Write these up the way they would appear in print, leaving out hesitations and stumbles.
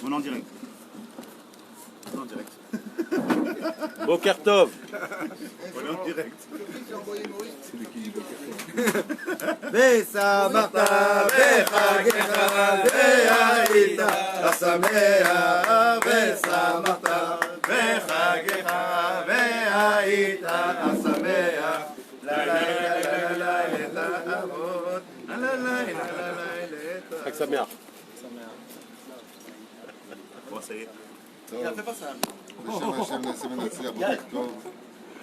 On est en direct. On est en direct. Boker Tov. On est en direct. ושמחת בחגיך והיית השמח ושמחת בחגיך והיית השמח לילה אבות לילה Chag Sameach. Bon, ça y est. בשם השם נעשה ונצליח, בוקר טוב.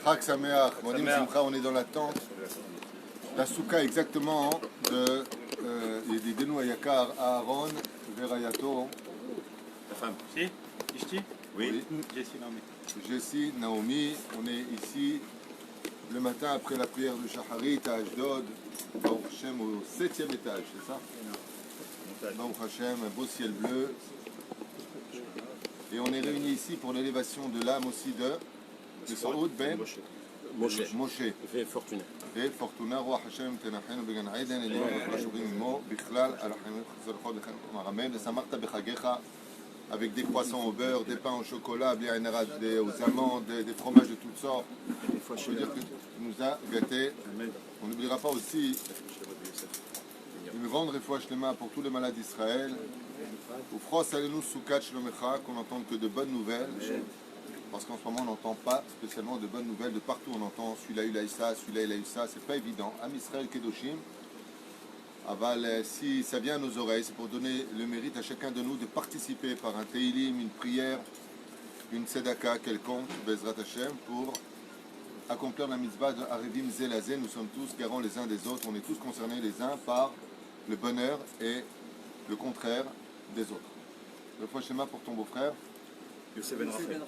חג שמח, מועדים שמחה, on est dans l'attente. La souka exactement de ידידנו היקר אהרון ורעייתו. Ta femme. Si, Ishti. Oui. Jessie Naomi. Jessie, Naomi, on est ici le matin après la prière de Shacharit à Ashdod, Baruch Hashem au 7e étage, c'est ça? Baruch Hashem, un beau ciel bleu. Et on est réunis ici pour l'élévation de l'âme aussi de Saoud Ben Moshe. Et Fortuna. Et Fortuna, Roi Hashem, Tenachenu Began Aiden, et les Shobrim Mo, Bichlal, Alachenu, Chazorchod, Amen, et Samarta Bechagecha, avec des croissants au beurre, des pains au chocolat, aux amandes, des fromages de toutes sortes. Je veux dire que tu nous as gâtés. On n'oubliera pas aussi une grande réfoua shlema pour tous les malades d'Israël. Ufros alenu sukat shlomecha, qu'on n'entende que de bonnes nouvelles. Parce qu'en ce moment, on n'entend pas spécialement de bonnes nouvelles. De partout, on entend celui-là, il a eu ça, celui-là, il a eu ça. C'est pas évident. Am Israël Kedoshim. Aval, si ça vient à nos oreilles, c'est pour donner le mérite à chacun de nous de participer par un teilim, une prière, une tzedaka quelconque, Bezrat Hashem, pour accomplir la mitzvah de Arevim Zelazé. Nous sommes tous garants les uns des autres. On est tous concernés les uns par le bonheur et le contraire des autres. Le fois schéma pour ton beau-frère. Yosef Ben Rachel.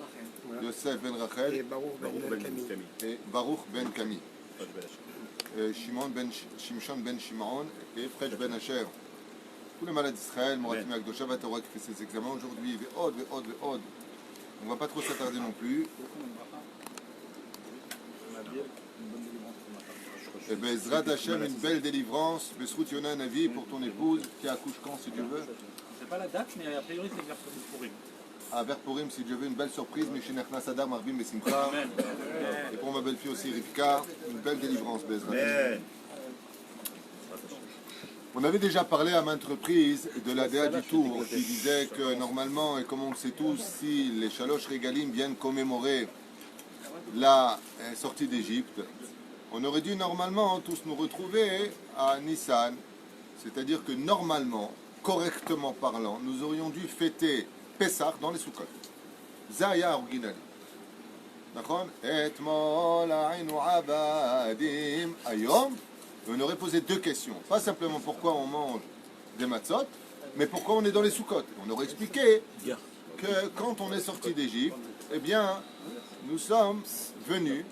Yosef Ben Rachel et Baruch Ben Camille. et Baruch Ben Kami. Fred Ben Hashem. Shimshon Ben Shimon et Fresh Ben Asher. Tous les malades d'Israël, Moratim Akdosha Vatorah qui fait ses examens aujourd'hui, Ve'od. On ne va pas trop s'attarder non plus. Et Bezrat Hashem, une belle délivrance, Besrout Yona Navi pour ton épouse qui accouche quand si Dieu veut. Je sais pas la date, mais a priori c'est vers Purim. À vers Purim si Dieu veut, une belle surprise, Mishinachna Sadar Marbim Besimcha. Et pour ma belle-fille aussi Rivka, une belle délivrance, Bezrat Hashem. On avait déjà parlé à maintes reprises de la DA du Tour qui disait que normalement, et comme on le sait tous, si les Shalosh Regalim viennent commémorer la sortie d'Égypte, on aurait dû normalement tous nous retrouver à Nissan, c'est-à-dire que normalement, correctement parlant, nous aurions dû fêter Pessah dans les Sukkot. Zaya original. D'accord? Etmol ainu abadim ayom. On aurait posé deux questions. Pas simplement pourquoi on mange des matzot, mais pourquoi on est dans les Sukkot. On aurait expliqué que quand on est sorti d'Égypte, eh bien, nous sommes venus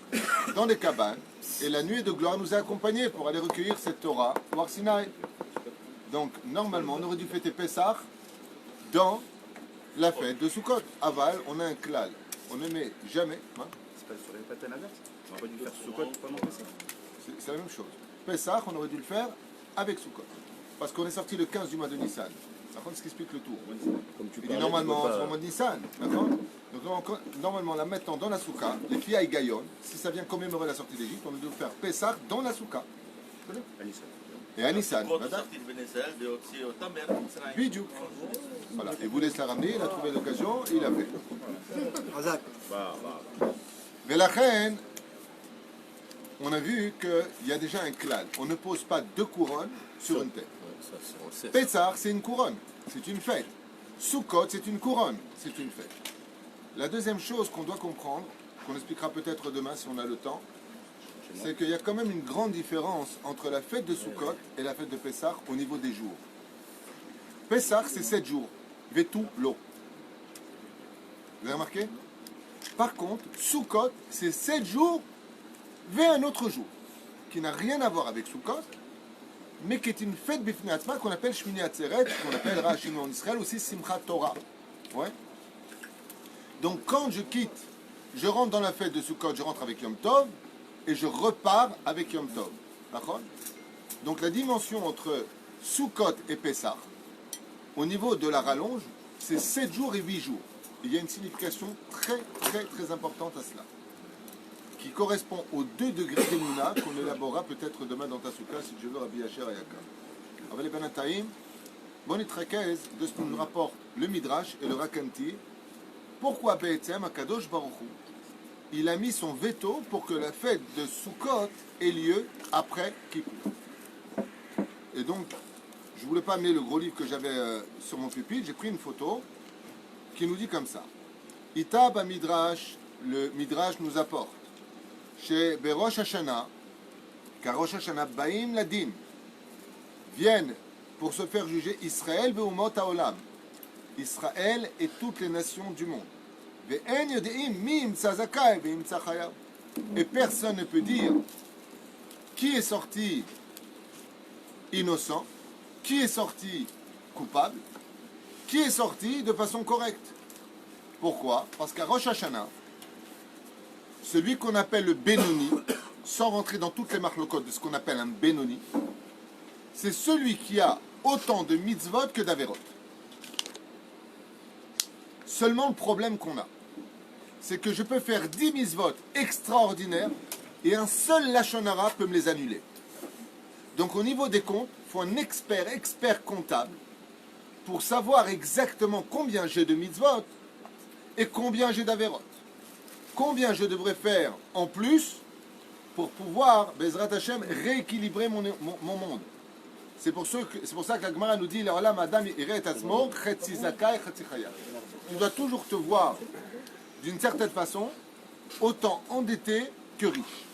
dans les cabanes et la nuée de gloire nous a accompagnés pour aller recueillir cette Torah au Har Sinaï. Donc, normalement, on aurait dû fêter Pessah dans la fête de Sukkot. Aval, on a un klal. On ne met jamais. Hein, C'est pas sur les patins inverses. On n'a pas dû faire Sukkot pendant Pessah. c'est la même chose. Pessah, on aurait dû le faire avec Sukkot. Parce qu'on est sorti le 15 du mois de Nissan. Par contre, ce qui explique le tour. Comme tu Il dit parlais, normalement, tu peux c'est pas- au mois de Nissan. D'accord? Donc, normalement, la mettant dans la Souka, les filles aillent gaillon. Si ça vient commémorer la sortie d'Égypte, on doit faire Pessah dans la Souka. Anissa. Et à Nissan. Bidou. Voilà. Et vous laissez la ramener, il a trouvé l'occasion, il a fait. Hazak. Mais la reine, on a vu qu'il y a déjà un klal. On ne pose pas deux couronnes sur une tête. Ouais, ça, on le sait. Pessah, c'est une couronne, c'est une fête. Sukkot, c'est une couronne, c'est une fête. La deuxième chose qu'on doit comprendre, qu'on expliquera peut-être demain si on a le temps, c'est qu'il y a quand même une grande différence entre la fête de Sukkot et la fête de Pessah au niveau des jours. Pessah, c'est 7 jours. Vetu lo. Vous avez remarqué? Par contre, Sukkot, c'est 7 jours vers un autre jour, qui n'a rien à voir avec Sukkot, mais qui est une fête Bifnei Atzma qu'on appelle Shmini Atzeret, qu'on appelle Rachim en Israël, aussi Simchat Torah. Ouais. Donc quand je quitte, je rentre dans la fête de Sukkot, je rentre avec Yom Tov, et je repars avec Yom Tov. D'accord? Donc la dimension entre Sukkot et Pessah, au niveau de la rallonge, c'est 7 jours et 8 jours. Il y a une signification très, très, très importante à cela, qui correspond aux 2 degrés d'Emouna qu'on élaborera peut-être demain dans Tasuka, si Dieu veut, Rabbi Asher Ayaka. Avec les Benataïm, Bonit Rakez, de ce que nous rapporte le Midrash et le Rakanti, pourquoi Be'etzem, Akadosh Baruch Hu, il a mis son veto pour que la fête de Sukkot ait lieu après Kippour. Et donc, je ne voulais pas amener le gros livre que j'avais sur mon pupitre, j'ai pris une photo qui nous dit comme ça. Itab Midrash, le Midrash nous apporte, chez Berosh Hashanah, car Rosh Hashanah Baim Ladin, viennent pour se faire juger Israël Beumot Haolam, Israël et toutes les nations du monde. Et personne ne peut dire qui est sorti innocent, qui est sorti coupable, qui est sorti de façon correcte. Pourquoi? Parce qu'à Rosh Hashanah, celui qu'on appelle le Benoni, sans rentrer dans toutes les marlocotes de ce qu'on appelle un Benoni, c'est celui qui a autant de mitzvot que d'averot. Seulement le problème qu'on a, c'est que je peux faire 10 mitzvot extraordinaires et un seul lashon hara peut me les annuler. Donc au niveau des comptes, il faut un expert comptable pour savoir exactement combien j'ai de mitzvot et combien j'ai d'averot. Combien je devrais faire en plus pour pouvoir, Bezrat Hashem, rééquilibrer mon monde. C'est pour ça que la Gemara nous dit tu dois toujours te voir d'une certaine façon autant endetté que riche.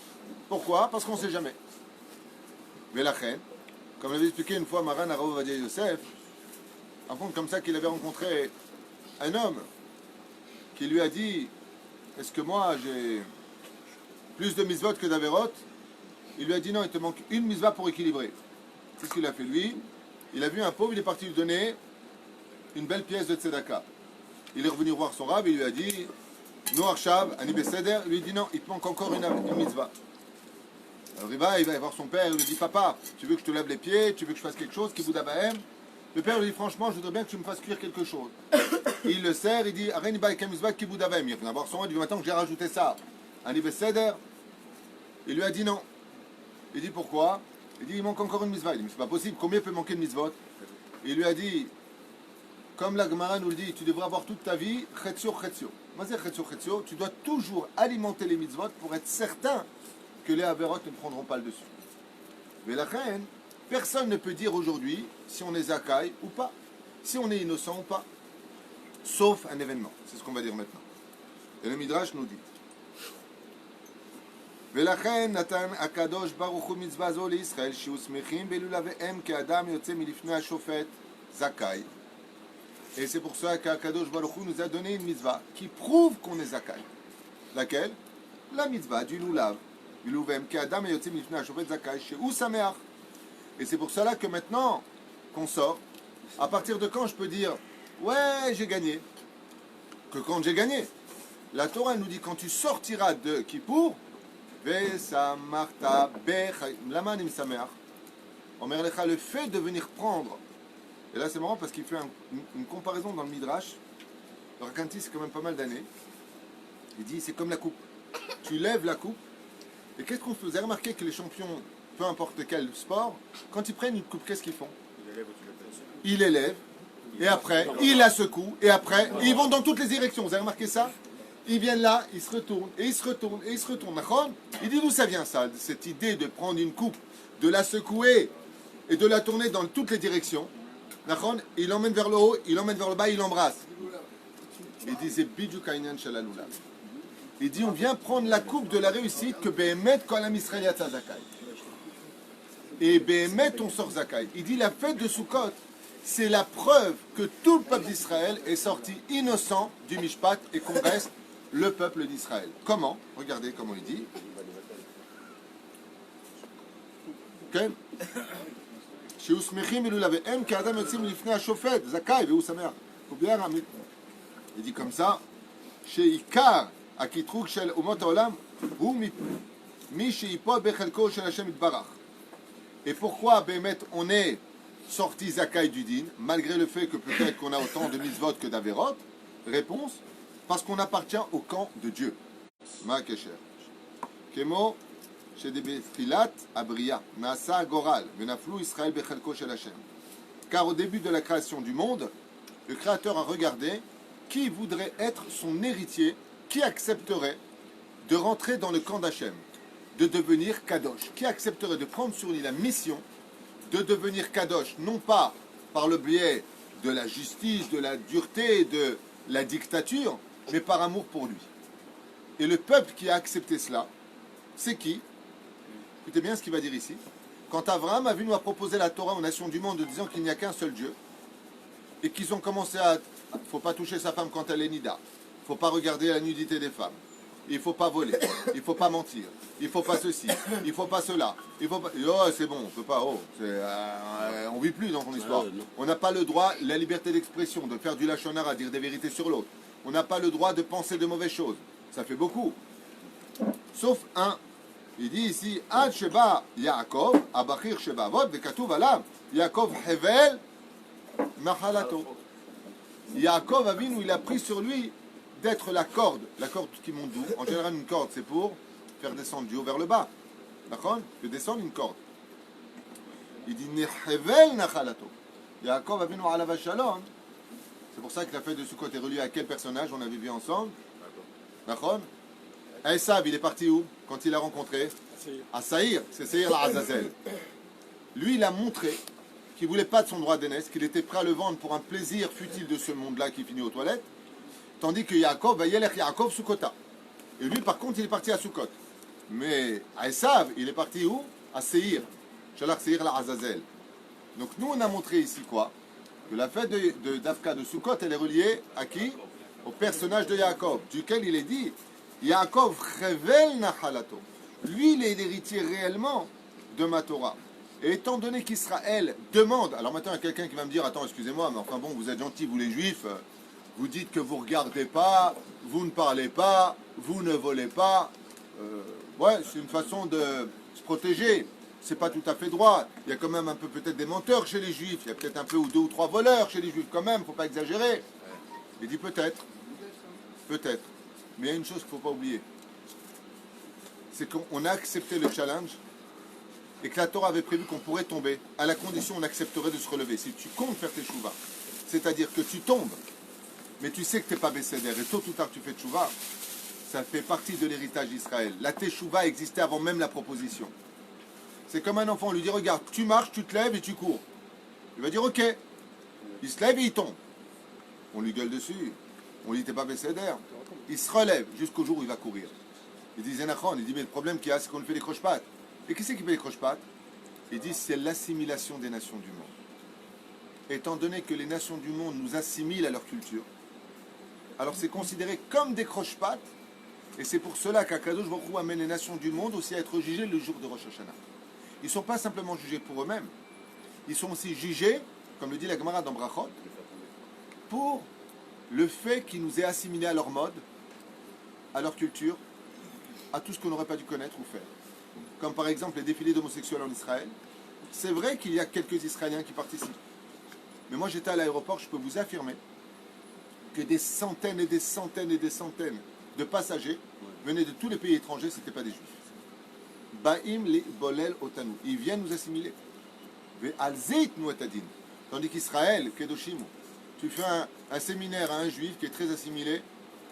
Pourquoi? Parce qu'on ne sait jamais. Mais la reine, comme l'avait expliqué une fois Maran Arav Ovadia Yosef, un fond comme ça qu'il avait rencontré un homme qui lui a dit est-ce que moi j'ai plus de mitzvot que d'averot? Il lui a dit non, il te manque une mitzvah pour équilibrer. C'est ce qu'il a fait lui. Il a vu un pauvre, il est parti lui donner une belle pièce de tzedaka. Il est revenu voir son rab et il lui a dit Noach Shav, Ani Beseder. Il lui dit non, il te manque encore une mitzvah. Alors il va voir son père, il lui dit papa, tu veux que je te lave les pieds, tu veux que je fasse quelque chose, Kibboud Abahem? Le père lui dit franchement, je voudrais bien que tu me fasses cuire quelque chose. Il le sert, il dit Areni Baïka mitzvah Kibboud Abahem. Il vient voir son rab, il dit maintenant que j'ai rajouté ça, Ani Beseder. Il lui a dit non. Il dit pourquoi? Il dit il manque encore une mitzvah. Il dit mais c'est pas possible, combien peut manquer de mitzvot? Il lui a dit comme la Gemara nous le dit, tu devrais avoir toute ta vie chetzio. Tu dois toujours alimenter les mitzvot pour être certain que les averot ne prendront pas le dessus. Mais la reine, personne ne peut dire aujourd'hui si on est zakai ou pas, si on est innocent ou pas, sauf un événement. C'est ce qu'on va dire maintenant. Et le Midrash nous dit ולכן נתן הקדוש ברוך הוא מצווה זו לישראל שיהיו שמחים בהילולותיהם כאדם יוצא מלפני השופט זכאי. Et c'est pour ça qu'Akadosh Baruch Hu nous a donné une mitzvah qui prouve qu'on est zakai. Laquelle? La mitzvah du lulav. Lulav qu'Adam et Yotzim lifnei hashofet zakai chez Sameach. Et c'est pour cela que maintenant qu'on sort, à partir de quand je peux dire ouais j'ai gagné? Que quand j'ai gagné. La Torah nous dit quand tu sortiras de Kippour, Vesamarta bechai lamanim sameach. Omer lecha, le fait de venir prendre. Et là c'est marrant parce qu'il fait une comparaison dans le Midrash. Le Rakanti c'est quand même pas mal d'années. Il dit c'est comme la coupe. Tu lèves la coupe. Et qu'est-ce qu'on fait? Vous avez remarqué que les champions, peu importe quel sport, quand ils prennent une coupe, qu'est-ce qu'ils font? Ils élèvent. Et après, ils la secouent. Et après, ils vont dans toutes les directions. Vous avez remarqué ça? Ils viennent là, ils se retournent, et ils se retournent, et ils se retournent. Il dit d'où ça vient ça? Cette idée de prendre une coupe, de la secouer et de la tourner dans toutes les directions. Il l'emmène vers le haut, il l'emmène vers le bas, il l'embrasse. Il dit c'est bidjuk hainyan shel halulav. Il dit on vient prendre la coupe de la réussite que Behemet kol am Yisrael yatsa zakai. Et Behemet on sort zakai. Il dit la fête de Sukkot, c'est la preuve que tout le peuple d'Israël est sorti innocent du Mishpat et qu'on reste le peuple d'Israël. Comment? Regardez comment il dit. Ok? Il dit comme ça, chez Ikar, à Kitrouk, chez Umot Haolam, et pourquoi, Bémet, on est sorti Zakai du Din, malgré le fait que peut-être qu'on a autant de mitzvot que d'Averot? Réponse, parce qu'on appartient au camp de Dieu. Ma Kesher. Kemo, chez des Betfilat, Abria, Nasa Goral, Venaflou Israël Bechelko Shel Hashem. Car au début de la création du monde, le Créateur a regardé qui voudrait être son héritier, qui accepterait de rentrer dans le camp d'Hachem, de devenir Kadosh, qui accepterait de prendre sur lui la mission de devenir Kadosh, non pas par le biais de la justice, de la dureté, de la dictature, mais par amour pour lui. Et le peuple qui a accepté cela, c'est qui? Écoutez bien ce qu'il va dire ici. Quand Abraham a vu nous a proposé la Torah aux nations du monde en disant qu'il n'y a qu'un seul Dieu, et qu'ils ont commencé à... Il ne faut pas toucher sa femme quand elle est nida. Il ne faut pas regarder la nudité des femmes. Il ne faut pas voler. Il ne faut pas mentir. Il ne faut pas ceci. Il ne faut pas cela. Il faut pas... Oh, c'est bon, on ne peut pas. Oh, on ne vit plus dans ton histoire. On n'a pas le droit, la liberté d'expression, de faire du lachonara, à dire des vérités sur l'autre. On n'a pas le droit de penser de mauvaises choses. Ça fait beaucoup. Sauf un. Il dit ici, Ad Sheba Yaakov, Abachir Sheba Avot, Vekatuv Alav, Yaakov Hevel, Mahalato. Yaakov Avinu, il a pris sur lui d'être la corde qui monte d'où? En général, une corde, c'est pour faire descendre du haut vers le bas. D'accord? De descendre une corde. Il dit, Hevel Nachalato. Yaakov Avinu Alav Shalom. C'est pour ça que la fête de Sukkot est reliée à quel personnage on avait vu ensemble? D'accord? Esav, il est parti où quand il l'a rencontré? À Saïr, c'est Saïr la Azazel. Lui, il a montré qu'il ne voulait pas de son droit d'aînesse, qu'il était prêt à le vendre pour un plaisir futile de ce monde-là qui finit aux toilettes, tandis que Yaakov, va y aller Yaakov Sukkota. Et lui, par contre, il est parti à Sukkot. Mais à Esav, il est parti où? À Seir. Shalach Seir la Azazel. Donc nous, on a montré ici quoi? Que la fête d'Afka de Sukkot, elle est reliée à qui? Au personnage de Yaakov, duquel il est dit Yaakov Revel Nachalato. Lui, il est l'héritier réellement de ma Torah. Et étant donné qu'Israël demande, alors maintenant il y a quelqu'un qui va me dire, attends, excusez-moi, mais enfin bon, vous êtes gentils, vous les juifs, vous dites que vous ne regardez pas, vous ne parlez pas, vous ne volez pas. Ouais, c'est une façon de se protéger. C'est pas tout à fait droit. Il y a quand même un peu peut-être des menteurs chez les juifs, il y a peut-être un peu ou deux ou trois voleurs chez les juifs quand même, faut pas exagérer. Il dit peut-être. Peut-être. Mais il y a une chose qu'il ne faut pas oublier. C'est qu'on a accepté le challenge et que la Torah avait prévu qu'on pourrait tomber à la condition où on accepterait de se relever. Si tu comptes faire tes chouvas, c'est-à-dire que tu tombes, mais tu sais que tu n'es pas bécédère et tôt ou tard tu fais tchouva, ça fait partie de l'héritage d'Israël. La teshuva existait avant même la proposition. C'est comme un enfant, on lui dit regarde, tu marches, tu te lèves et tu cours. Il va dire ok. Il se lève et il tombe. On lui gueule dessus. On lui dit t'es pas bécédère. Il se relève jusqu'au jour où il va courir. Il dit Zénachon, il dit mais le problème qu'il y a c'est qu'on fait les croche-pattes. Et qui c'est qui fait les croche-pattes? Il dit c'est l'assimilation des nations du monde. Étant donné que les nations du monde nous assimilent à leur culture, alors c'est considéré comme des croche-pattes, et c'est pour cela qu'Akadosh Baruch Hu amène les nations du monde aussi à être jugées le jour de Rosh Hashanah. Ils ne sont pas simplement jugés pour eux-mêmes, ils sont aussi jugés, comme le dit la Gemara dans Brachot, pour le fait qu'ils nous aient assimilés à leur mode, à leur culture, à tout ce qu'on n'aurait pas dû connaître ou faire. Comme par exemple les défilés d'homosexuels en Israël. C'est vrai qu'il y a quelques Israéliens qui participent. Mais moi j'étais à l'aéroport, je peux vous affirmer que des centaines et des centaines et des centaines de passagers venaient de tous les pays étrangers, ce n'étaient pas des juifs. Ba'im li bolel otanu. Ils viennent nous assimiler. Ve'al zeit nu etadin. Tandis qu'Israël, Kedoshim, tu fais un séminaire à un juif qui est très assimilé,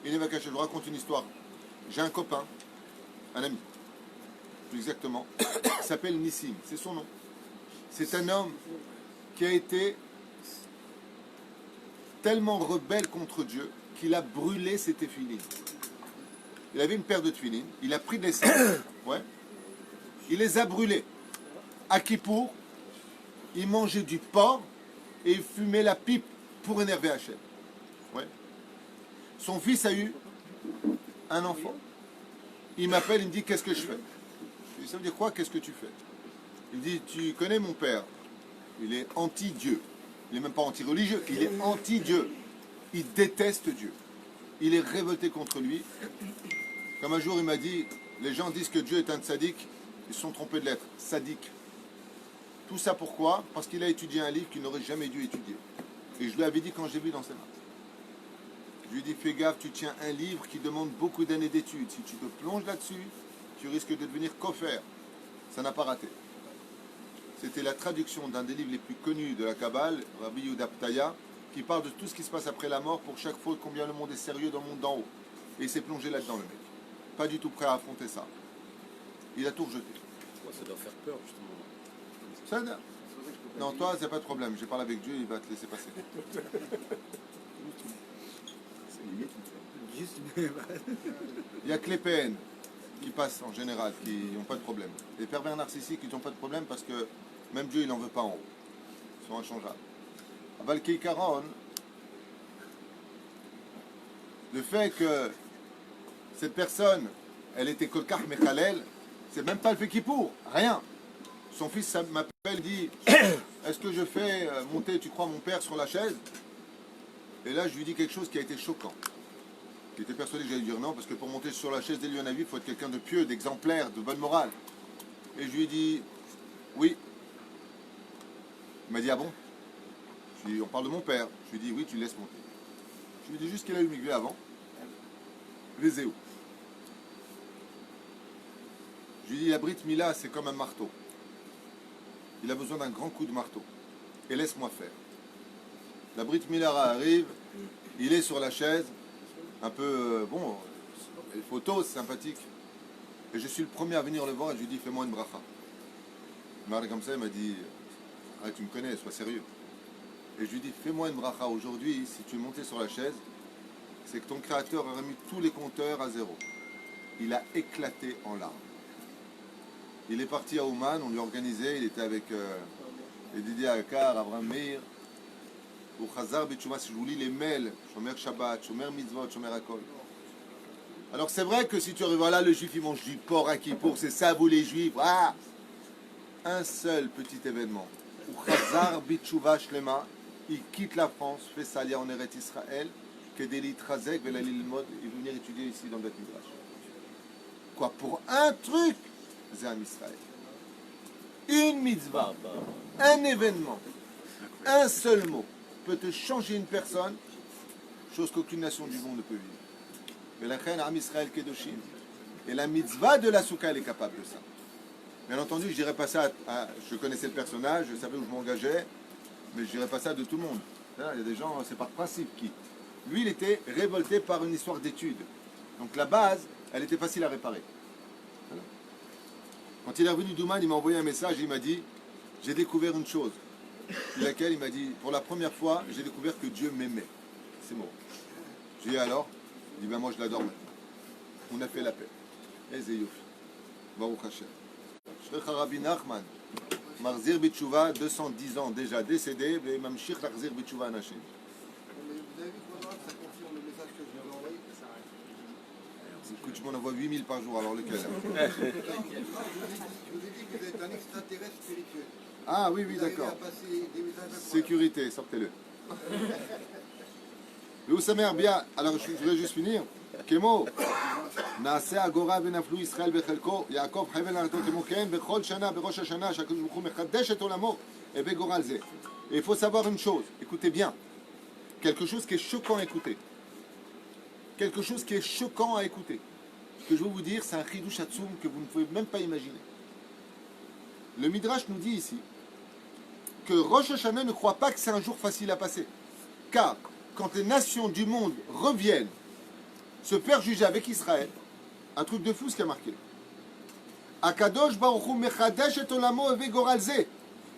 il va cacher. Je vous raconte une histoire. J'ai un copain, un ami, plus exactement, qui s'appelle Nissim, c'est son nom. C'est un homme qui a été tellement rebelle contre Dieu qu'il a brûlé ses téphilines. Il avait une paire de téphilines, il a pris de l'essence, ouais, il les a brûlés. À Kippour, il mangeait du porc et il fumait la pipe pour énerver Hachem. Ouais. Son fils a eu un enfant. Il m'appelle, il me dit qu'est-ce que je fais? Je dis ça veut dire quoi, qu'est-ce que tu fais? Il me dit tu connais mon père, il est anti-Dieu. Il n'est même pas anti-religieux, il est anti-Dieu. Il déteste Dieu. Il est révolté contre lui. Comme un jour il m'a dit, les gens disent que Dieu est un tzaddik, ils se sont trompés de l'être, sadique. Tout ça pourquoi? Parce qu'il a étudié un livre qu'il n'aurait jamais dû étudier. Et je lui avais dit quand j'ai vu dans ses mains. Je lui ai dit, fais gaffe, tu tiens un livre qui demande beaucoup d'années d'études. Si tu te plonges là-dessus, tu risques de devenir koffer. Ça n'a pas raté. C'était la traduction d'un des livres les plus connus de la Kabbale, Rabbi Yehuda Ptaya, qui parle de tout ce qui se passe après la mort pour chaque faute, combien le monde est sérieux dans le monde d'en haut. Et il s'est plongé là-dedans, le mec. Pas du tout prêt à affronter ça. Il a tout rejeté. Ouais, ça doit faire peur, justement. Ça, non, toi, c'est pas de problème. J'ai parlé avec Dieu, il va te laisser passer. Juste, Il y a que les PN qui passent en général, qui n'ont pas de problème. Les pervers narcissiques, ils n'ont pas de problème parce que même Dieu, il n'en veut pas en haut. Ils sont inchangeables. Aval Keikaron, le fait que cette personne, elle était Kolkar Mechalel, c'est même pas le fait Kippour, rien. Son fils m'appelle, dit est-ce que je fais monter, tu crois, mon père sur la chaise? Et là, je lui dis quelque chose qui a été choquant. Il était persuadé que j'allais dire non, parce que pour monter sur la chaise d'Elion Aviv, il faut être quelqu'un de pieux, d'exemplaire, de bonne morale. Et je lui ai dit oui. Il m'a dit ah bon? Je lui ai dit on parle de mon père. Je lui ai dit oui, tu le laisses monter. Je lui ai dit juste qu'il a eu migré avant. Les où. Je lui ai dit la Brit Mila, c'est comme un marteau. Il a besoin d'un grand coup de marteau. Et laisse-moi faire. La Brit Milara arrive, il est sur la chaise, un peu, bon, les photos, c'est sympathique. Et je suis le premier à venir le voir et je lui dis, fais-moi une bracha. Il m'a regardé comme ça, il m'a dit, ah, tu me connais, sois sérieux. Et je lui dis, fais-moi une bracha aujourd'hui, si tu es monté sur la chaise, c'est que ton créateur aurait mis tous les compteurs à zéro. Il a éclaté en larmes. Il est parti à Ouman, on lui a organisé, il était avec Didier Akar, Abraham Meir, au Chazar Betchouva, si je vous lis les mails, Shomer Shabbat, Shomer Mitzvot, Shomer Akol. Alors c'est vrai que si tu arrives, voilà, le juif il mange du porc à Kippour, c'est ça vous les juifs, ah. Un seul petit événement, au Chazar Betchouva Shlema, il quitte la France, fait salia en Eretz Israël, que Delit Chazek, Velalil Mod, il veut venir étudier ici dans le Bet Midrash. Quoi, pour un truc? Zéam Israël. Une mitzvah, un événement, un seul mot peut te changer une personne, chose qu'aucune nation du monde ne peut vivre. Mais la reine Am Israël Kedoshim. Et la mitzvah de la soukha, elle est capable de ça. Bien entendu, je dirais pas ça à, je connaissais le personnage, je savais où je m'engageais, mais je dirais pas ça de tout le monde. Il y a des gens, c'est par principe qui. Lui, il était révolté par une histoire d'études. Donc la base, elle était facile à réparer. Quand il est revenu d'Ouman, il m'a envoyé un message et il m'a dit j'ai découvert une chose. Laquelle il m'a dit pour la première fois, j'ai découvert que Dieu m'aimait. C'est bon. J'ai dit alors? Il dit ben moi je l'adore maintenant. On a fait la paix. Et Zeyoufi. Baruch Hashem. Shrecha Rabbi Nachman, Marzir Bitchouva, 210 ans déjà décédé, et Mamshich Larzir Bitchouva Anashim. Vous avez vu quoi, ça confirme le message que je viens d'envoyer? Écoute, tu m'en envoies 8000 par jour, alors lequel? Je vous ai dit que vous êtes un extraterrestre spirituel. Ah oui, Vous d'accord. arrivez à passer des messages incroyables. Sécurité, sortez-le. Vous savez bien, alors je voudrais juste finir. Kemo, Naase Agora Benaflu Israël Bechelko, Yaakov Hevel Arato Kemo Ken, Bechol Shana, Berosh Hashana, Shakadosh Baruch Hu Mechadesh et Olamo, et Begoral Ze. Et il faut savoir une chose, écoutez bien, quelque chose qui est choquant à écouter. Quelque chose qui est choquant à écouter. Ce que je veux vous dire, c'est un Chidush Hatzum que vous ne pouvez même pas imaginer. Le Midrash nous dit ici que Rosh Hashanah ne croit pas que c'est un jour facile à passer. Car quand les nations du monde reviennent se faire juger avec Israël, un truc de fou ce qui a marqué. Akadosh Baruch Hu mechadesh et olamo eve goral ze,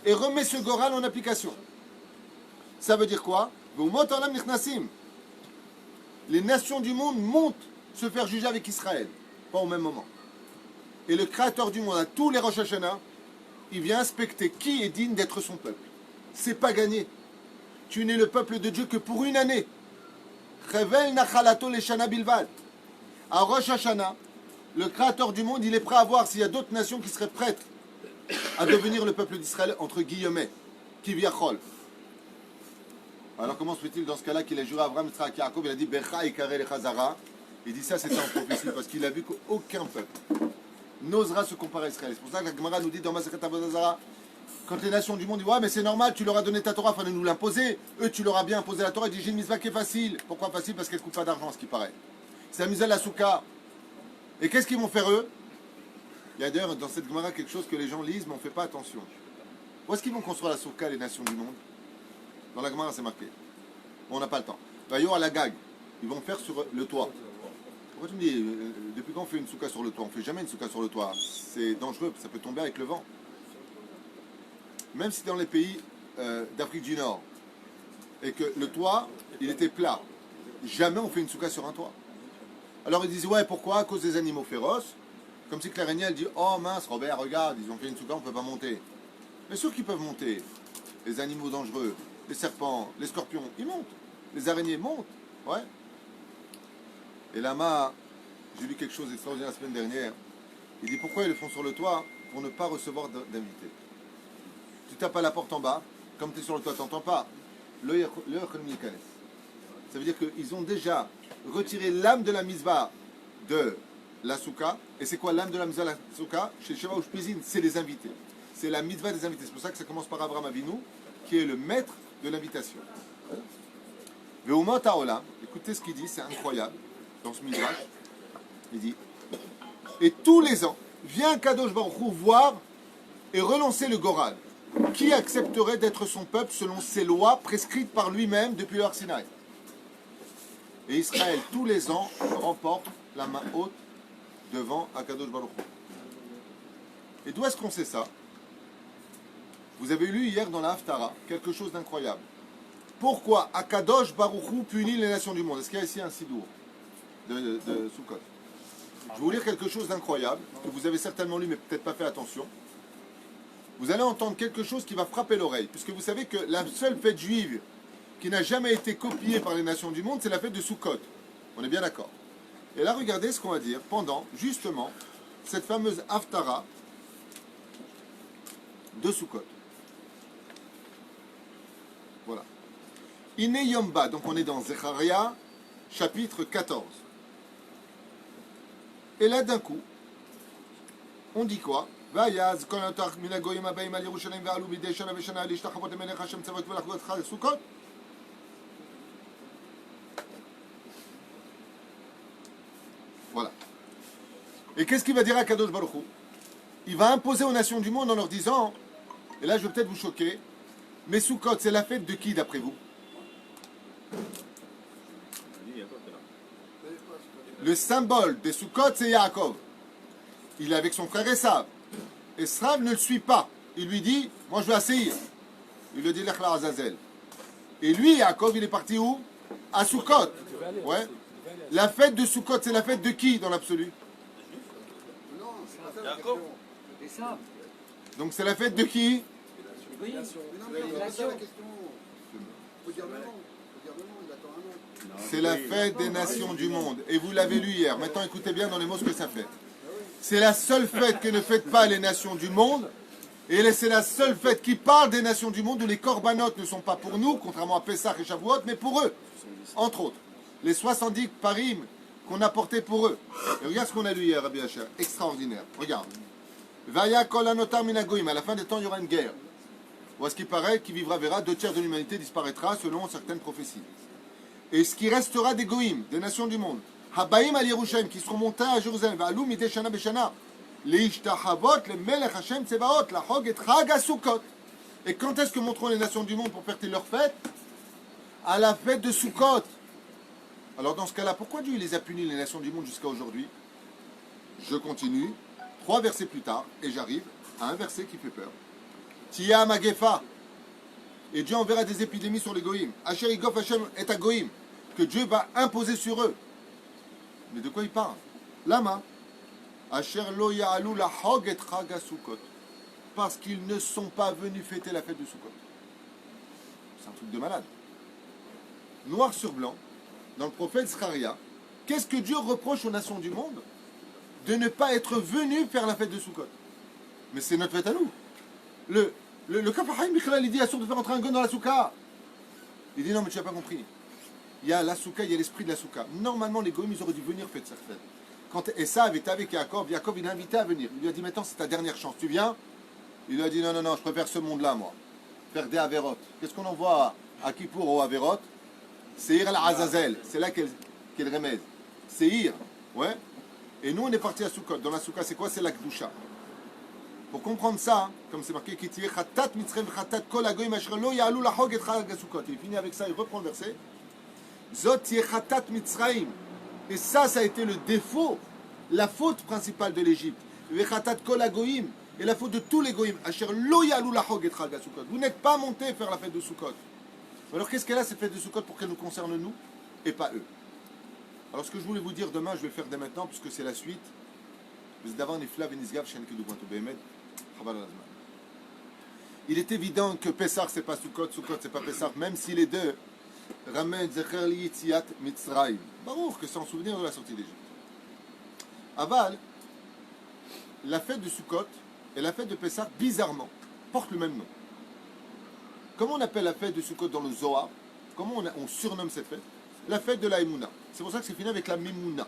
et remet ce goral en application. Ça veut dire quoi? Les nations du monde montent se faire juger avec Israël, pas au même moment. Et le créateur du monde, à tous les Rosh Hashanah, il vient inspecter qui est digne d'être son peuple. C'est pas gagné. Tu n'es le peuple de Dieu que pour une année. Revel nachalato leshana bilvad. À Rosh Hashanah, le créateur du monde, il est prêt à voir s'il y a d'autres nations qui seraient prêtes à devenir le peuple d'Israël, entre guillemets, kiviachol. Alors comment se fait-il dans ce cas-là qu'il a juré à Abraham, Yitzhak, Yaakov, il a dit Becha ikare lechazara. Il dit ça c'était en prophétie parce qu'il a vu qu'aucun peuple n'osera se comparer à Israël. C'est pour ça que la Gemara nous dit dans Masechet Avodah Zarah, Quand les nations du monde disent ouais mais c'est normal, tu leur as donné ta Torah, il fallait nous l'imposer. Eux tu leur as bien imposé la Torah, ils disent j'ai une mitzvah qui est facile. Pourquoi facile? Parce qu'elle ne coûte pas d'argent, ce qui paraît. C'est la mitzvah de la souka. Et qu'est-ce qu'ils vont faire eux? Il y a d'ailleurs dans cette Gemara quelque chose que les gens lisent mais on ne fait pas attention. Où est-ce qu'ils vont construire la souka les nations du monde? Dans la Gemara c'est marqué. Bon, on n'a pas le temps. D'ailleurs à la Gag, ils vont faire sur le toit. Pourquoi tu me dis, depuis quand on fait une souka sur le toit? On ne fait jamais une souka sur le toit. C'est dangereux, ça peut tomber avec le vent. Même si dans les pays d'Afrique du Nord, et que le toit, il était plat, jamais on fait une souka sur un toit. Alors ils disent, ouais, pourquoi? À cause des animaux féroces. Comme si l'araignée, elle dit, oh mince, Robert, regarde, ils ont fait une souka, on ne peut pas monter. Bien sûr qu'ils peuvent monter. Les animaux dangereux, les serpents, les scorpions, ils montent. Les araignées montent, ouais. Et Lama, j'ai lu quelque chose d'extraordinaire la semaine dernière. Il dit, pourquoi ils le font sur le toit? Pour ne pas recevoir d'invités. Tu tapes à la porte en bas, comme tu es sur le toit, tu n'entends pas. Ça veut dire qu'ils ont déjà retiré l'âme de la mitzvah de la souka. Et c'est quoi l'âme de la mitzvah de la souka? Chez Sheva ou Shpizin, c'est les invités. C'est la mitzvah des invités. C'est pour ça que ça commence par Abraham Avinu, qui est le maître de l'invitation. Ve'umot ha'olam, écoutez ce qu'il dit, c'est incroyable, dans ce midrash. Il dit, et tous les ans, vient Kadosh Baruch Hu voir et relancer le Goral. Qui accepterait d'être son peuple selon ses lois prescrites par lui-même depuis le Har Sinaï? Et Israël, tous les ans, remporte la main haute devant Akadosh Baruch Hu. Et d'où est-ce qu'on sait ça? Vous avez lu hier dans la Haftara quelque chose d'incroyable. Pourquoi Akadosh Baruch Hu punit les nations du monde? Est-ce qu'il y a ici un sidour de Sukkot? Je vais vous lire quelque chose d'incroyable, que vous avez certainement lu mais peut-être pas fait attention. Vous allez entendre quelque chose qui va frapper l'oreille, puisque vous savez que la seule fête juive qui n'a jamais été copiée par les nations du monde, c'est la fête de Sukkot. On est bien d'accord. Et là, regardez ce qu'on va dire pendant, justement, cette fameuse Haftara de Sukkot. Voilà. Ine Yomba, donc on est dans Zecharia, chapitre 14. Et là, d'un coup, on dit quoi? Voilà. Et qu'est-ce qu'il va dire à Kadosh Baruch Hu? Il va imposer aux nations du monde en leur disant, et là je vais peut-être vous choquer, mais Sukkot, c'est la fête de qui d'après vous? Le symbole de Sukkot, c'est Yaakov. Il est avec son frère Esav. Esav ne le suit pas. Il lui dit, moi je vais à Seir. Il lui dit, Lech la Azazel. Et lui, Yaakov, il est parti où? À Sukkot. Ouais. La fête de Sukkot, c'est la fête de qui dans l'absolu? Yaakov. Donc c'est la fête de qui? Mais non, mais on va poser la question. Il faut dire le nom. Il faut dire le nom, il attend un nom. C'est la fête des nations du monde. Et vous l'avez lu hier. Maintenant, écoutez bien dans les mots ce que ça fait. C'est la seule fête que ne fêtent pas les nations du monde. Et c'est la seule fête qui parle des nations du monde où les corbanotes ne sont pas pour nous, contrairement à Pessah et Shavuot, mais pour eux. Entre autres. Les 70 parim qu'on a portés pour eux. Et regarde ce qu'on a lu hier, Rabbi Asher. Extraordinaire. Regarde. Vaya kol anotar min hagoyim. À la fin des temps, il y aura une guerre. Ou à ce qui paraît, qui vivra verra, 2/3 de l'humanité disparaîtra selon certaines prophéties. Et ce qui restera des goïms, des nations du monde, Habaïm al Yerushalayim, qui seront montés à Jérusalem, Va'alou midei shana beshana, leishtahavot le melech Hashem tsevaot, la hog et chag ha-Sukkot. Et quand est-ce que monteront les nations du monde pour fêter leur fête? À la fête de Sukkot. Alors dans ce cas-là, pourquoi Dieu les a punis les nations du monde jusqu'à aujourd'hui? Je continue, 3 versets plus tard, et j'arrive à un verset qui fait peur. Tia Magefa. Et Dieu enverra des épidémies sur les goïms. Asher Igof Hashem est à goïm. Que Dieu va imposer sur eux. Mais de quoi il parle? Lama. Asher lo ya'alu la hog et chag ha-Sukkot. Parce qu'ils ne sont pas venus fêter la fête de Sukkot. C'est un truc de malade. Noir sur blanc, dans le prophète Zacharia, qu'est-ce que Dieu reproche aux nations du monde? De ne pas être venus faire la fête de Sukkot. Mais c'est notre fête à nous. Le Kafahaim Michel, il dit, assure de faire entrer un gun dans la souka. Il dit, non, mais tu n'as pas compris. Il y a la souka, il y a l'esprit de la souka. Normalement, les goïms, ils auraient dû venir faire cette fête. Quand Esav était avec Yaakov, Yaakov, il l'a invité à venir. Il lui a dit, maintenant, c'est ta dernière chance. Tu viens? Il lui a dit non, non, non, je préfère ce monde-là, moi. Faire des Averot. Qu'est-ce qu'on envoie à Kippour au Averot? Seir al-Azazel. C'est là qu'elle remède. Seir. Ouais. Et nous, on est parti à Sukkot. Dans la Soukha, c'est quoi? C'est la Kdusha. Pour comprendre ça, comme c'est marqué, il finit avec ça, il reprend le verset. Et ça a été le défaut, la faute principale de l'Égypte. Et la faute de tous les goïms. Vous n'êtes pas montés faire la fête de Sukkot. Alors qu'est-ce qu'elle a cette fête de Sukkot pour qu'elle nous concerne nous et pas eux? Alors ce que je voulais vous dire demain, je vais le faire dès maintenant puisque c'est la suite. Il est évident que Pessah c'est pas Sukkot, Sukkot c'est pas Pessah, même si les deux ramènent Zecher Yitziat Mitzrayim. Baruch que c'est en souvenir de la sortie d'Égypte. Aval, la fête de Sukkot et la fête de Pessah, bizarrement, portent le même nom. Comment on appelle la fête de Sukkot dans le Zohar? Comment on surnomme cette fête? La fête de la Emouna. C'est pour ça que c'est fini avec la Memouna.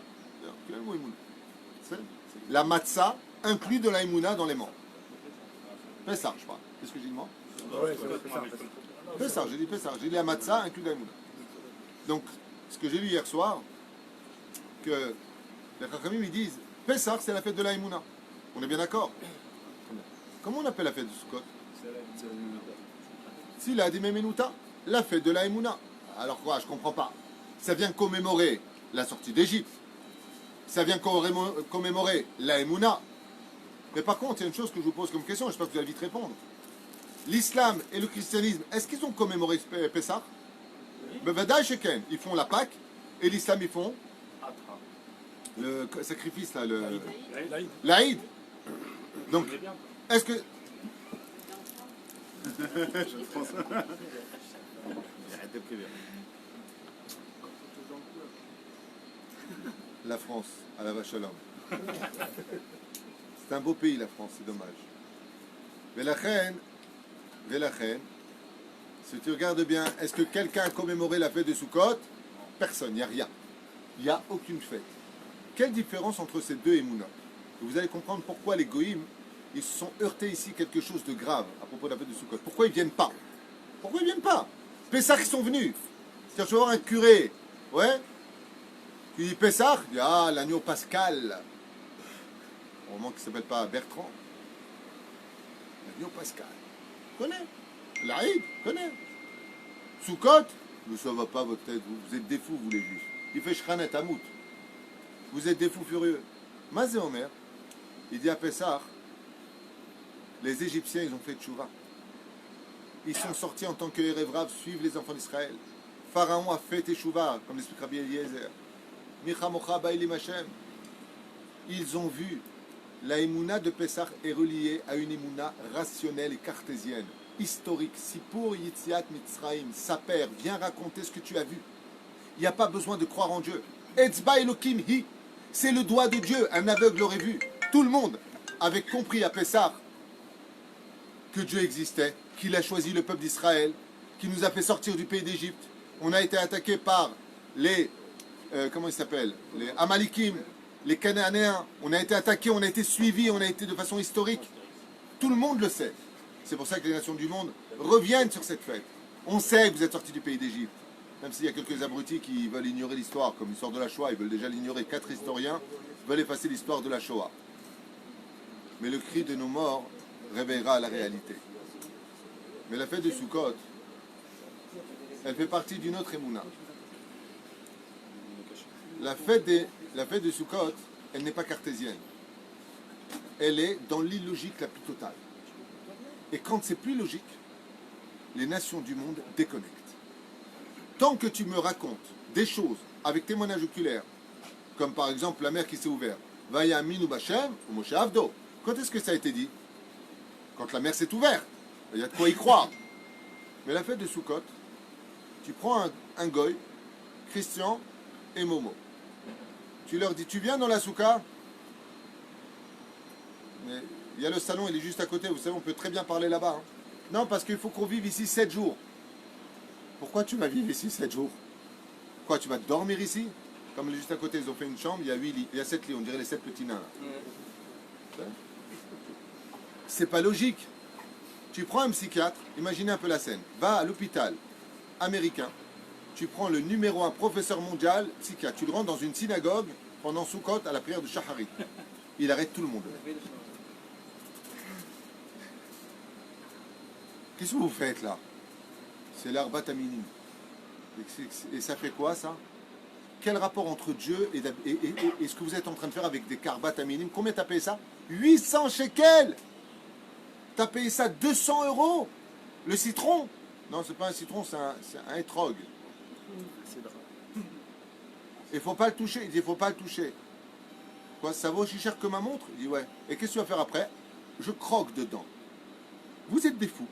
La matzah inclut de la Emouna dans les morts. Pessah, je crois. Qu'est-ce que j'ai dit moi? Pessah, j'ai dit Pessah. J'ai dit la matzah inclut la Emouna. Donc, ce que j'ai lu hier soir, que les Chachamim ils disent Pessah, c'est la fête de la Emouna. On est bien d'accord? Comment on appelle la fête de Sukkot? Si la Menuta, la fête de la Emouna. Alors quoi? Je comprends pas. Ça vient commémorer la sortie d'Égypte. Ça vient commémorer la Emouna. Mais par contre, il y a une chose que je vous pose comme question, j'espère que vous allez vite répondre. L'islam et le christianisme, est-ce qu'ils ont commémoré Pessah? Ils font la Pâque, et l'islam, ils font le sacrifice, là, l'Aïd. Donc, est-ce que... Je pense. La France, à la vache à l'homme. C'est un beau pays, la France, c'est dommage. Velachen, si tu regardes bien, est-ce que quelqu'un a commémoré la fête de Sukkot? Personne, il n'y a rien. Il n'y a aucune fête. Quelle différence entre ces deux émounas? Vous allez comprendre pourquoi les goïms, ils se sont heurtés ici quelque chose de grave à propos de la fête de Sukkot. Pourquoi ils ne viennent pas? Pourquoi ils ne viennent pas? Pessah, ils sont venus. C'est-à-dire, je vais voir un curé, ouais, qui dit Pessah, il dit ah, l'agneau pascal. Au moment qu'il ne s'appelle pas Bertrand. L'agneau pascal. Connais. L'Aïd, connais. Sukkot, ne ça va pas votre tête, vous êtes des fous, vous les juifs. Il fait Shranet Hamout. Vous êtes des fous furieux. Mazé Omer, il dit à Pessah, les Égyptiens, ils ont fait tchouva. Ils sont sortis en tant que Erevrav, suivent les enfants d'Israël. Pharaon a fait tchouva, comme l'explique Rabbi Eliezer. Michamocha Ba'ilim Hashem. Ils ont vu la Emouna de Pessah est reliée à une Emouna rationnelle et cartésienne, historique. Si pour Yitziat Mitzrayim, sa père, viens raconter ce que tu as vu. Il n'y a pas besoin de croire en Dieu. Etzba Elokim Hi, c'est le doigt de Dieu. Un aveugle l'aurait vu. Tout le monde avait compris à Pessah que Dieu existait, qu'il a choisi le peuple d'Israël, qu'il nous a fait sortir du pays d'Égypte. On a été attaqué par les, comment ils s'appellent, les Amalikim, les Cananéens. On a été attaqué, on a été suivi, on a été de façon historique. Tout le monde le sait. C'est pour ça que les nations du monde reviennent sur cette fête. On sait que vous êtes sortis du pays d'Égypte. Même s'il y a quelques abrutis qui veulent ignorer l'histoire, comme l'histoire de la Shoah, ils veulent déjà l'ignorer. 4 historiens veulent effacer l'histoire de la Shoah. Mais le cri de nos morts réveillera la réalité. Mais la fête de Sukkot, elle fait partie d'une autre émouna. La fête de Sukkot, elle n'est pas cartésienne. Elle est dans l'illogique la plus totale. Et quand c'est plus logique, les nations du monde déconnectent. Tant que tu me racontes des choses avec témoignage oculaire, comme par exemple la mer qui s'est ouverte, Vaya Minu Bashem ou Moshe Avdo. Quand est-ce que ça a été dit? Quand la mer s'est ouverte. Il y a de quoi y croire. Mais la fête de Sukkot, tu prends un goy, Christian et Momo. Tu leur dis, tu viens dans la soukha? Mais il y a le salon, il est juste à côté. Vous savez, on peut très bien parler là-bas. Hein. Non, parce qu'il faut qu'on vive ici 7 jours. Pourquoi tu vas vivre ici 7 jours? Quoi, tu vas dormir ici? Comme juste à côté, ils ont fait une chambre, il y a 8 lits. Il y a 7 lits, on dirait les 7 petits nains. Là. C'est pas logique. Tu prends un psychiatre, imaginez un peu la scène, va à l'hôpital américain, tu prends le numéro 1 professeur mondial, psychiatre, tu le rentres dans une synagogue pendant Sukkot à la prière de Shacharit. Il arrête tout le monde. Qu'est-ce que vous faites là? C'est l'Arbat Aminim. Et ça fait quoi ça? Quel rapport entre Dieu et ce que vous êtes en train de faire avec des Karbat Aminim? Combien t'as payé ça? 800 shekels! T'as payé ça 200 €? Le citron? Non, c'est pas un citron, c'est un étrog. Il faut pas le toucher. Il dit, il faut pas le toucher. Quoi, ça vaut aussi cher que ma montre? Il dit, ouais. Et qu'est-ce que tu vas faire après? Je croque dedans. Vous êtes des fous.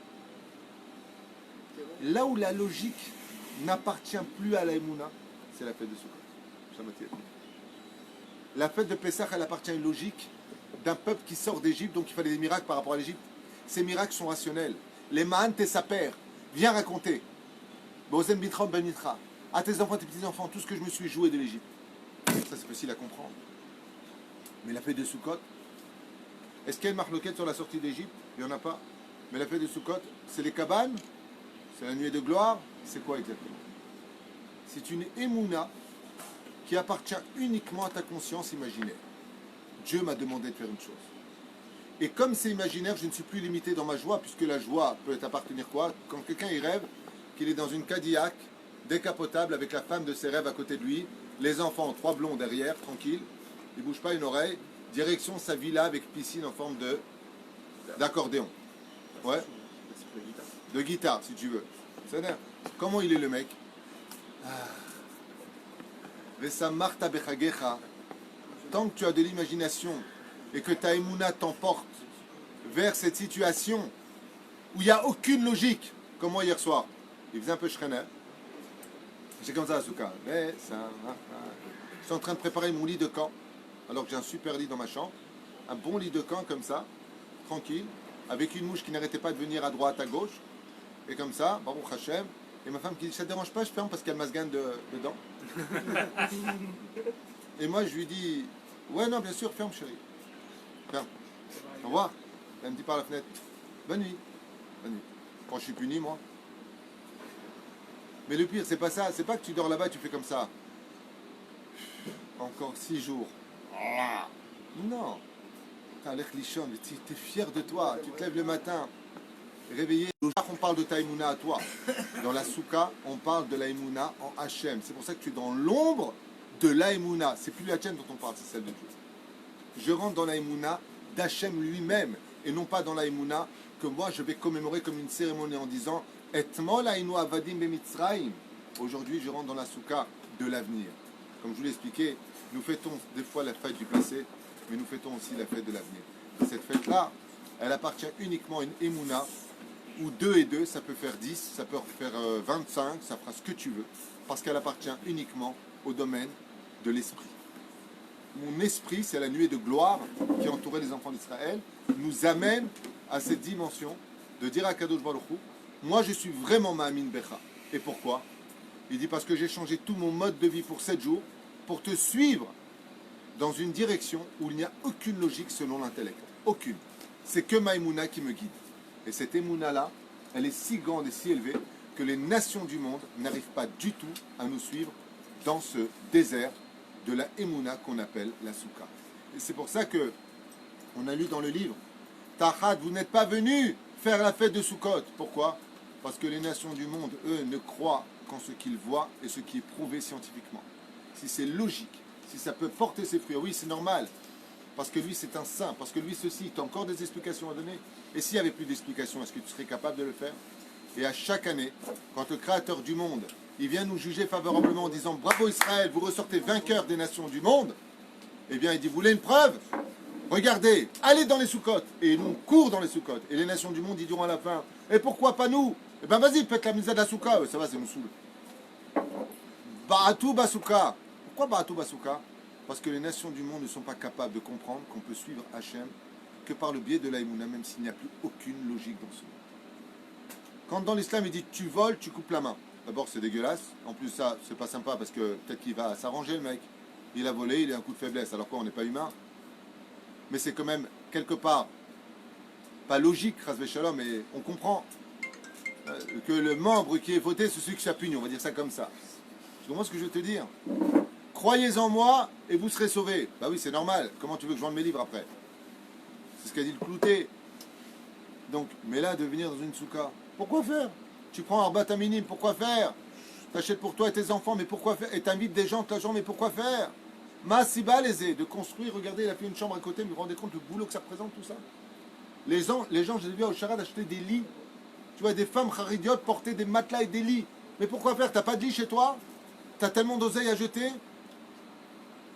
Là où la logique n'appartient plus à la Emouna, c'est la fête de Sukkot. La fête de Pessah, elle appartient à une logique d'un peuple qui sort d'Égypte, donc il fallait des miracles par rapport à l'Égypte. Ces miracles sont rationnels. Les Ma'an Tessaper, viens raconter. Bozen Bitram Benitra, à tes enfants, tes petits-enfants, tout ce que je me suis joué de l'Égypte. Ça, c'est facile à comprendre. Mais la fête de Sukkot, est-ce qu'il y a une marloquette sur la sortie d'Égypte? Il n'y en a pas. Mais la fête de Sukkot, c'est les cabanes? C'est la nuée de gloire? C'est quoi exactement? C'est une émouna qui appartient uniquement à ta conscience imaginaire. Dieu m'a demandé de faire une chose. Et comme c'est imaginaire, je ne suis plus limité dans ma joie, puisque la joie peut appartenir quoi? Quand quelqu'un y rêve qu'il est dans une Cadillac décapotable avec la femme de ses rêves à côté de lui, les enfants, 3 blonds derrière, tranquille, il ne bouge pas une oreille, direction sa villa avec piscine en forme d'accordéon. Ouais. De guitare, si tu veux. C'est-à-dire, comment il est le mec? Tant que tu as de l'imagination et que ta émouna t'emporte vers cette situation où il n'y a aucune logique, comme moi hier soir, il faisait un peu schreiner. J'ai comme ça à Souka. Mais ça, je suis en train de préparer mon lit de camp, alors que j'ai un super lit dans ma chambre, un bon lit de camp comme ça, tranquille, avec une mouche qui n'arrêtait pas de venir à droite, à gauche, et comme ça, Baruch Hashem, et ma femme qui dit, ça ne te dérange pas, je ferme parce qu'il y a le masgan dedans. Et moi je lui dis, ouais non bien sûr, ferme chérie. Ferme. Au revoir. Elle me dit par la fenêtre, bonne nuit. Bonne nuit. Quand je suis puni, moi. Mais le pire, c'est pas ça, c'est pas que tu dors là-bas, tu fais comme ça. Encore 6 jours. Non. T'as l'air lichon, tu es fier de toi, tu te lèves le matin, réveillé. On parle de ta émouna à toi. Dans la souka, on parle de la émouna en Hachem. C'est pour ça que tu es dans l'ombre de la émouna. C'est plus la tienne dont on parle, c'est celle de Dieu. Je rentre dans la émouna d'Hachem lui-même et non pas dans la émouna que moi je vais commémorer comme une cérémonie en disant Etmol ainu avadim bemitzraim. Aujourd'hui, je rentre dans la souka de l'avenir. Comme je vous l'ai expliqué, nous fêtons des fois la fête du passé, mais nous fêtons aussi la fête de l'avenir. Cette fête-là, elle appartient uniquement à une émouna où 2 et 2, ça peut faire 10, ça peut faire 25, ça fera ce que tu veux, parce qu'elle appartient uniquement au domaine de l'esprit. Mon esprit, c'est la nuée de gloire qui entourait les enfants d'Israël, nous amène à cette dimension de dire à Kadosh Baruch Hu, moi je suis vraiment Ma'amin Becha. Et pourquoi? Il dit parce que j'ai changé tout mon mode de vie pour 7 jours, pour te suivre dans une direction où il n'y a aucune logique selon l'intellect. Aucune. C'est que Maïmouna qui me guide. Et cette émouna-là, elle est si grande et si élevée que les nations du monde n'arrivent pas du tout à nous suivre dans ce désert de la émouna qu'on appelle la souka. Et c'est pour ça que on a lu dans le livre Tahad, vous n'êtes pas venus faire la fête de Sukkot. Pourquoi? Parce que les nations du monde, eux, ne croient qu'en ce qu'ils voient et ce qui est prouvé scientifiquement. Si c'est logique, si ça peut porter ses fruits, oui, c'est normal. Parce que lui, c'est un saint. Parce que lui, ceci, tu as encore des explications à donner. Et s'il n'y avait plus d'explications, est-ce que tu serais capable de le faire? Et à chaque année, quand le Créateur du monde, il vient nous juger favorablement en disant « Bravo Israël, vous ressortez vainqueurs des nations du monde », eh bien, il dit « Vous voulez une preuve? Regardez, allez dans les Soukotes. » Et nous, on court dans les Soukotes. Et les nations du monde, ils diront à la fin « Et pourquoi pas nous? » Eh bien, vas-y, faites la mise à la Souka. Ça va, ça nous saoule. Ba'atou Basouka. Pourquoi Ba'atou Basouka? Parce que les nations du monde ne sont pas capables de comprendre qu'on peut suivre Hachem que par le biais de l'aïmouna, même s'il n'y a plus aucune logique dans ce monde. Quand dans l'islam il dit tu voles, tu coupes la main. D'abord c'est dégueulasse, en plus ça c'est pas sympa parce que peut-être qu'il va s'arranger le mec. Il a volé, il a un coup de faiblesse, alors quoi on n'est pas humain. Mais c'est quand même quelque part pas logique, Chas Shalom, mais on comprend que le membre qui est voté, c'est celui qui s'appuie, on va dire ça comme ça. Tu comprends ce que je veux te dire? Croyez en moi et vous serez sauvés. Bah oui, c'est normal. Comment tu veux que je vende mes livres après? C'est ce qu'a dit le clouté. Donc, mais là, de venir dans une souka, pourquoi faire? Tu prends Arbat Aminim, pourquoi faire? T'achètes pour toi et tes enfants, mais pourquoi faire? Et t'invites des gens, ta jambe, mais pourquoi faire? Massiba les de construire, regardez, il a fait une chambre à côté, mais vous vous rendez compte le boulot que ça représente tout ça? Les gens, je les ai vus au Charad acheter des lits. Tu vois, des femmes charidiotes porter des matelas et des lits. Mais pourquoi faire? T'as pas de lit chez toi? T'as tellement d'oseille à jeter?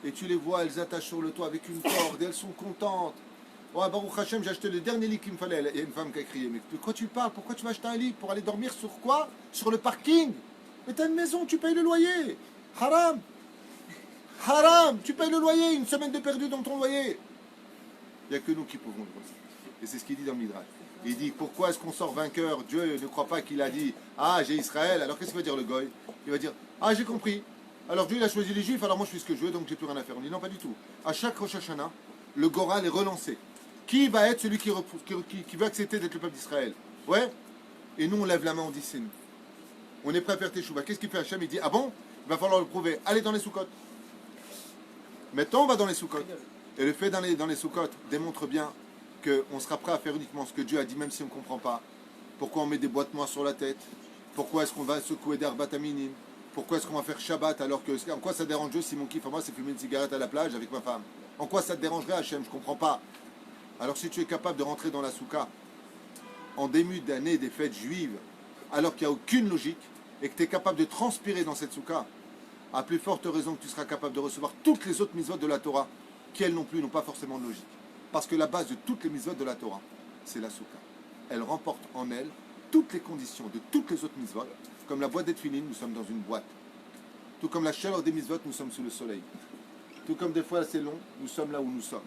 Et tu les vois, elles attachent sur le toit avec une corde et elles sont contentes. Oh, Baruch Hashem, j'ai acheté le dernier lit qu'il me fallait. Il y a une femme qui a crié. Mais de quoi tu parles? Pourquoi tu vas acheter un lit? Pour aller dormir sur quoi? Sur le parking? Mais t'as une maison, tu payes le loyer. Haram! Haram! Tu payes le loyer, une semaine de perdu dans ton loyer. Il n'y a que nous qui pouvons le voir. Et c'est ce qu'il dit dans le Midrash. Il dit, pourquoi est-ce qu'on sort vainqueur? Dieu ne croit pas qu'il a dit, ah, j'ai Israël. Alors qu'est-ce qu'il va dire le goy? Il va dire, ah, j'ai compris. Alors Dieu, il a choisi les Juifs, alors moi je fais ce que je veux, donc j'ai plus rien à faire. On dit, non, pas du tout. À chaque Rosh Hashanah, le Goral est relancé. Qui va être celui qui veut accepter d'être le peuple d'Israël? Ouais. Et nous, on lève la main, on dit, c'est nous. On est prêt à faire Teshuvah. Qu'est-ce qu'il fait Hachem? Il dit, ah bon? Il va falloir le prouver. Allez dans les soukottes. Maintenant, on va dans les soukottes. Et le fait d'aller dans les soukottes démontre bien qu'on sera prêt à faire uniquement ce que Dieu a dit, même si on ne comprend pas. Pourquoi on met des boîtes noires sur la tête? Pourquoi est-ce qu'on va secouer d'Arbat Aminim? Pourquoi est-ce qu'on va faire Shabbat alors que... En quoi ça dérange Dieu si mon kiff à moi c'est fumer une cigarette à la plage avec ma femme? En quoi ça te dérangerait Hachem? Je ne comprends pas. Alors si tu es capable de rentrer dans la souka en début d'année des fêtes juives, alors qu'il n'y a aucune logique, et que tu es capable de transpirer dans cette souka, à plus forte raison que tu seras capable de recevoir toutes les autres mitzvot de la Torah, qui elles non plus n'ont pas forcément de logique. Parce que la base de toutes les mitzvot de la Torah, c'est la souka. Elle remporte en elle toutes les conditions de toutes les autres mitzvot. Comme la boîte des tefilin, nous sommes dans une boîte. Tout comme la chaleur des mitzvot, nous sommes sous le soleil. Tout comme des fois c'est long, nous sommes là où nous sommes.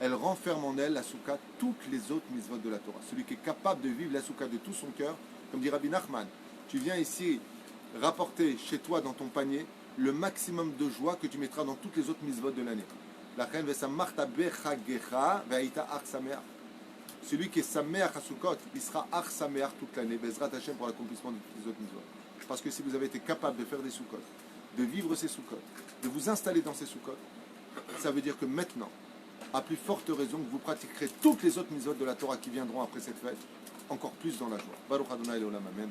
Elle renferme en elle, la souka, toutes les autres mitzvot de la Torah. Celui qui est capable de vivre la souka de tout son cœur, comme dit Rabbi Nachman, tu viens ici rapporter chez toi dans ton panier le maximum de joie que tu mettras dans toutes les autres mitzvot de l'année. La reine vesamarta bechagecha ve'aita ach sameach. Celui qui est sameach à Sukkot, il sera ach sameach toute l'année, Bezrat Hashem pour l'accomplissement de toutes les autres mitzvot. Parce que si vous avez été capable de faire des Sukkot, de vivre ces Sukkot, de vous installer dans ces Sukkot, ça veut dire que maintenant, à plus forte raison que vous pratiquerez toutes les autres mitzvot de la Torah qui viendront après cette fête, encore plus dans la joie. Baruch Adonai Leolam, Amen.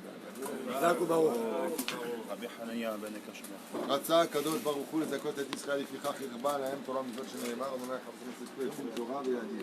רבי חניה בן הקשמח. רצה הקדוש ברוך הוא לזכות את ישראל לפיכך הרבה להם תורה מצוות שנאמר, אדוני חפצים צדקו את תורה ויעדים.